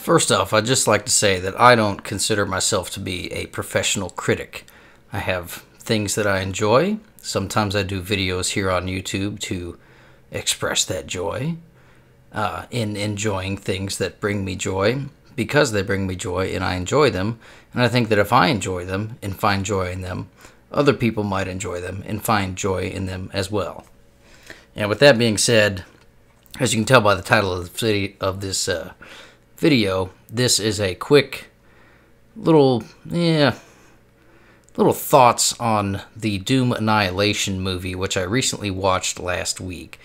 First off, I'd just like to say that I don't consider myself to be a professional critic. I have things that I enjoy. Sometimes I do videos here on YouTube to express that joy in enjoying things that bring me joy because they bring me joy and I enjoy them. And I think that if I enjoy them and find joy in them, other people might enjoy them and find joy in them as well. And with that being said, as you can tell by the title of this video, this is a quick little thoughts on the Doom Annihilation movie, which I recently watched last week.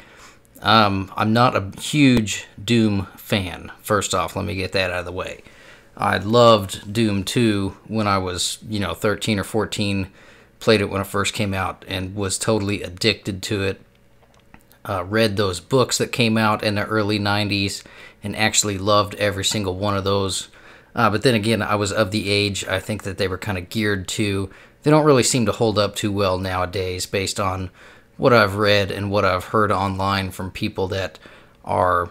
I'm not a huge Doom fan. First off, let me get that out of the way. I loved Doom 2 when I was, 13 or 14, played it when it first came out, and was totally addicted to it. Read those books that came out in the early 90s and actually loved every single one of those. But then again, I was of the age, I think that they were kind of geared to. They don't really seem to hold up too well nowadays based on what I've read and what I've heard online from people that are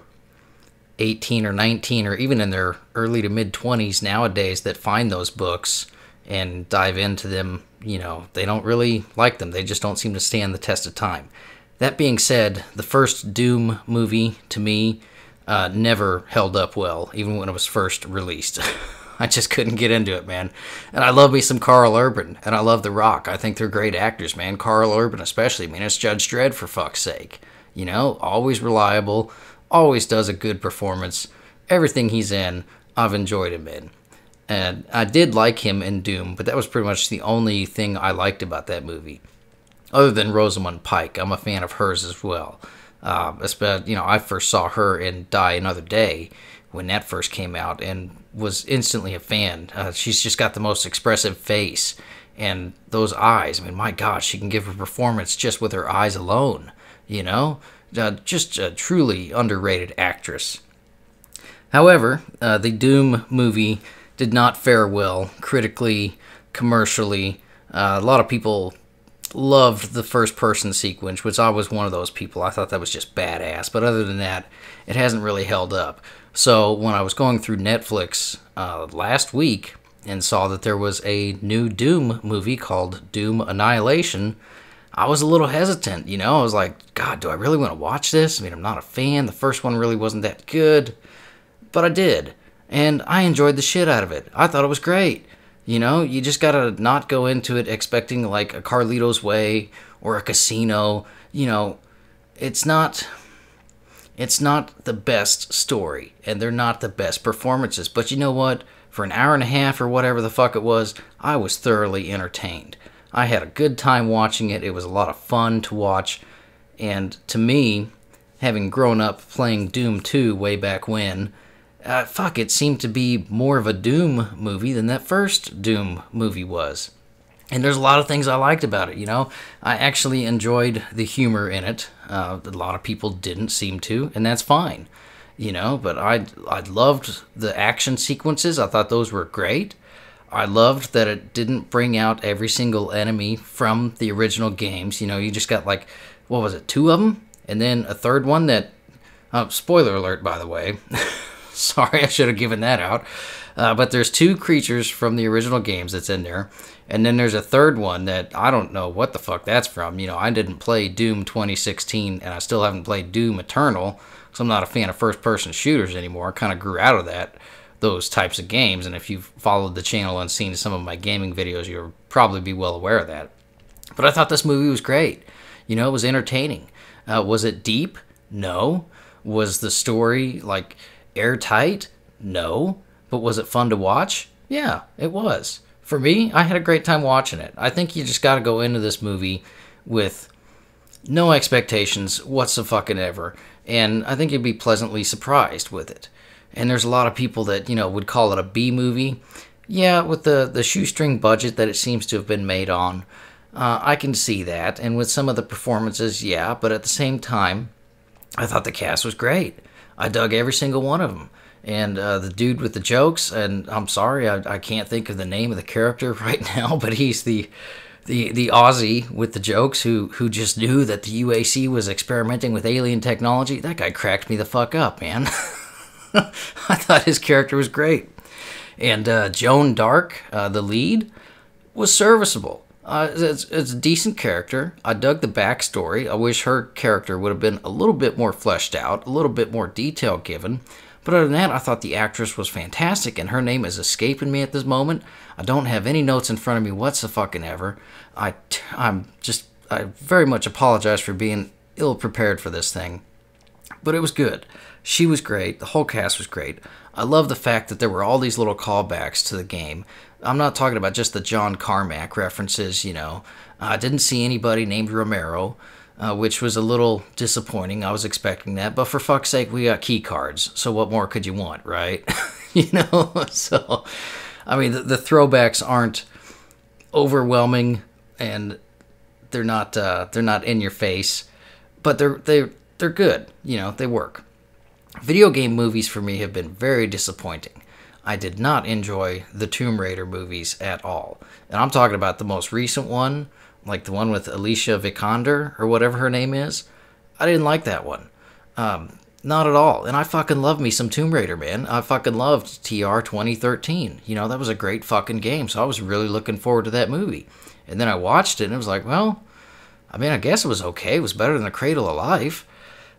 18 or 19 or even in their early to mid 20s nowadays that find those books and dive into them. They don't really like them. They just don't seem to stand the test of time. That being said, the first Doom movie, to me, never held up well, even when it was first released. I just couldn't get into it, man. And I love me some Karl Urban, and I love The Rock. I think they're great actors, man. Karl Urban especially. I mean, it's Judge Dredd, for fuck's sake. Always reliable, always does a good performance. Everything he's in, I've enjoyed him in. And I did like him in Doom, but that was pretty much the only thing I liked about that movie. Other than Rosamund Pike, I'm a fan of hers as well. I first saw her in Die Another Day when that first came out and was instantly a fan. She's just got the most expressive face and those eyes. I mean, my God, she can give a performance just with her eyes alone, just a truly underrated actress. However, the Doom movie did not fare well critically, commercially. A lot of people loved the first-person sequence, which I was one of those people. I thought that was just badass, but other than that, it hasn't really held up. So when I was going through Netflix last week and saw that there was a new Doom movie called Doom Annihilation, I was a little hesitant, I was like, God, do I really want to watch this? I mean, I'm not a fan. The first one really wasn't that good, but I did, and I enjoyed the shit out of it. I thought it was great. You just gotta not go into it expecting like a Carlito's Way or a Casino. It's not the best story, and they're not the best performances. But you know what? For an hour and a half or whatever the fuck it was, I was thoroughly entertained. I had a good time watching it. It was a lot of fun to watch. And to me, having grown up playing Doom 2 way back when, it seemed to be more of a Doom movie than that first Doom movie was. And there's a lot of things I liked about it, I actually enjoyed the humor in it. A lot of people didn't seem to, and that's fine, but I loved the action sequences. I thought those were great. I loved that it didn't bring out every single enemy from the original games. You just got like, what was it, 2 of them? And then a third one that, spoiler alert, by the way. Sorry, I should have given that out. But there's 2 creatures from the original games that's in there. And then there's a third one that I don't know what the fuck that's from. I didn't play Doom 2016, and I still haven't played Doom Eternal, so I'm not a fan of first-person shooters anymore. I kind of grew out of those types of games, and if you've followed the channel and seen some of my gaming videos, you'll probably be well aware of that. But I thought this movie was great. It was entertaining. Was it deep? No. Was the story, airtight? No. But was it fun to watch? Yeah, it was. For me, I had a great time watching it. I think you just got to go into this movie with no expectations whatsoever, and I think you'd be pleasantly surprised with it. And there's a lot of people that, would call it a B movie. Yeah, with the shoestring budget that it seems to have been made on, I can see that. And with some of the performances, yeah, but at the same time, I thought the cast was great. I dug every single one of them. And the dude with the jokes, and I'm sorry, I can't think of the name of the character right now, but he's the Aussie with the jokes who just knew that the UAC was experimenting with alien technology. That guy cracked me the fuck up, man. I thought his character was great. And Joan Dark, the lead, was serviceable. It's a decent character. I dug the backstory. I wish her character would have been a little bit more fleshed out, a little bit more detail given. But other than that, I thought the actress was fantastic, and her name is escaping me at this moment. I don't have any notes in front of me whatsoever. I very much apologize for being ill-prepared for this thing. But it was good. She was great. The whole cast was great. I love the fact that there were all these little callbacks to the game. I'm not talking about just the John Carmack references, I didn't see anybody named Romero, which was a little disappointing. I was expecting that. But for fuck's sake, we got key cards. So what more could you want, right? So, I mean, the throwbacks aren't overwhelming, and they're not in your face, but they're good. They work. Video game movies for me have been very disappointing. I did not enjoy the Tomb Raider movies at all. And I'm talking about the most recent one, like the one with Alicia Vikander, or whatever her name is. I didn't like that one. Not at all. And I fucking love me some Tomb Raider, man. I fucking loved TR 2013. That was a great fucking game, so I was really looking forward to that movie. And then I watched it, and it was like, well, I mean, I guess it was okay. It was better than The Cradle of Life.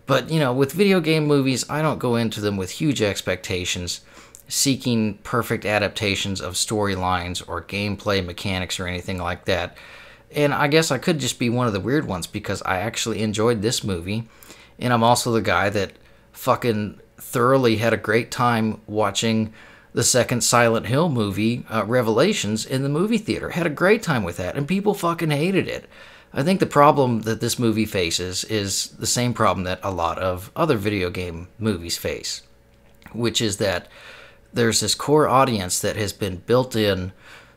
But, with video game movies, I don't go into them with huge expectations, seeking perfect adaptations of storylines or gameplay mechanics or anything like that. And I guess I could just be one of the weird ones because I actually enjoyed this movie. And I'm also the guy that fucking thoroughly had a great time watching the second Silent Hill movie, Revelations, in the movie theater. Had a great time with that, and people fucking hated it. I think the problem that this movie faces is the same problem that a lot of other video game movies face, which is that there's this core audience that has been built in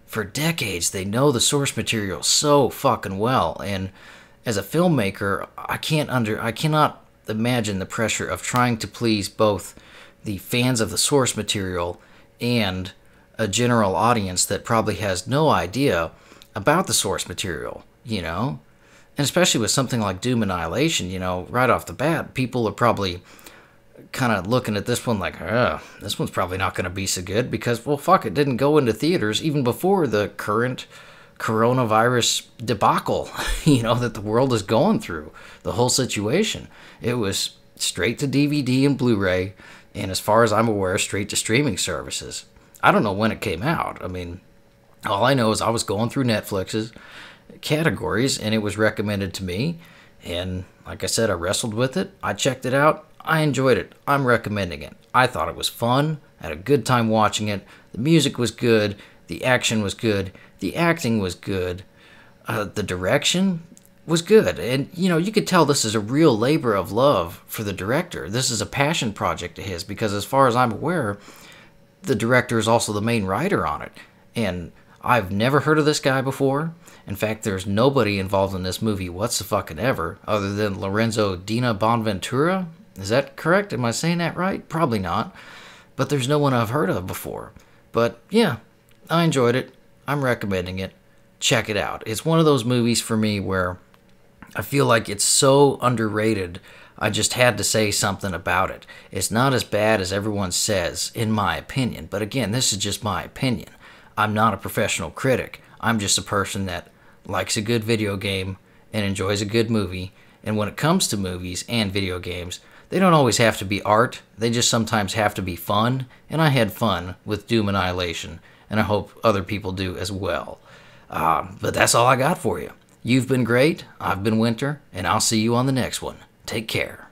for decades. They know the source material so fucking well, and as a filmmaker, I cannot imagine the pressure of trying to please both the fans of the source material and a general audience that probably has no idea about the source material, And especially with something like Doom Annihilation, right off the bat, people are probably kind of looking at this one like, this one's probably not going to be so good because, well, fuck, it didn't go into theaters even before the current coronavirus debacle, that the world is going through, the whole situation. It was straight to DVD and Blu-ray, and as far as I'm aware, straight to streaming services. I don't know when it came out. I mean, all I know is I was going through Netflix's categories, and it was recommended to me, and like I said, I wrestled with it, I checked it out, I enjoyed it, I'm recommending it. I thought it was fun, had a good time watching it, the music was good, the action was good, the acting was good, the direction was good, and you could tell this is a real labor of love for the director. This is a passion project of his, because as far as I'm aware, the director is also the main writer on it, and I've never heard of this guy before. In fact, there's nobody involved in this movie whatsoever other than Lorenzo Dina Bonventura. Is that correct? Am I saying that right? Probably not. But there's no one I've heard of before. But yeah, I enjoyed it. I'm recommending it. Check it out. It's one of those movies for me where I feel like it's so underrated, I just had to say something about it. It's not as bad as everyone says, in my opinion. But again, this is just my opinion. I'm not a professional critic. I'm just a person that likes a good video game and enjoys a good movie. And when it comes to movies and video games, they don't always have to be art. They just sometimes have to be fun. And I had fun with Doom Annihilation. And I hope other people do as well. But that's all I got for you. You've been great. I've been Winter. And I'll see you on the next one. Take care.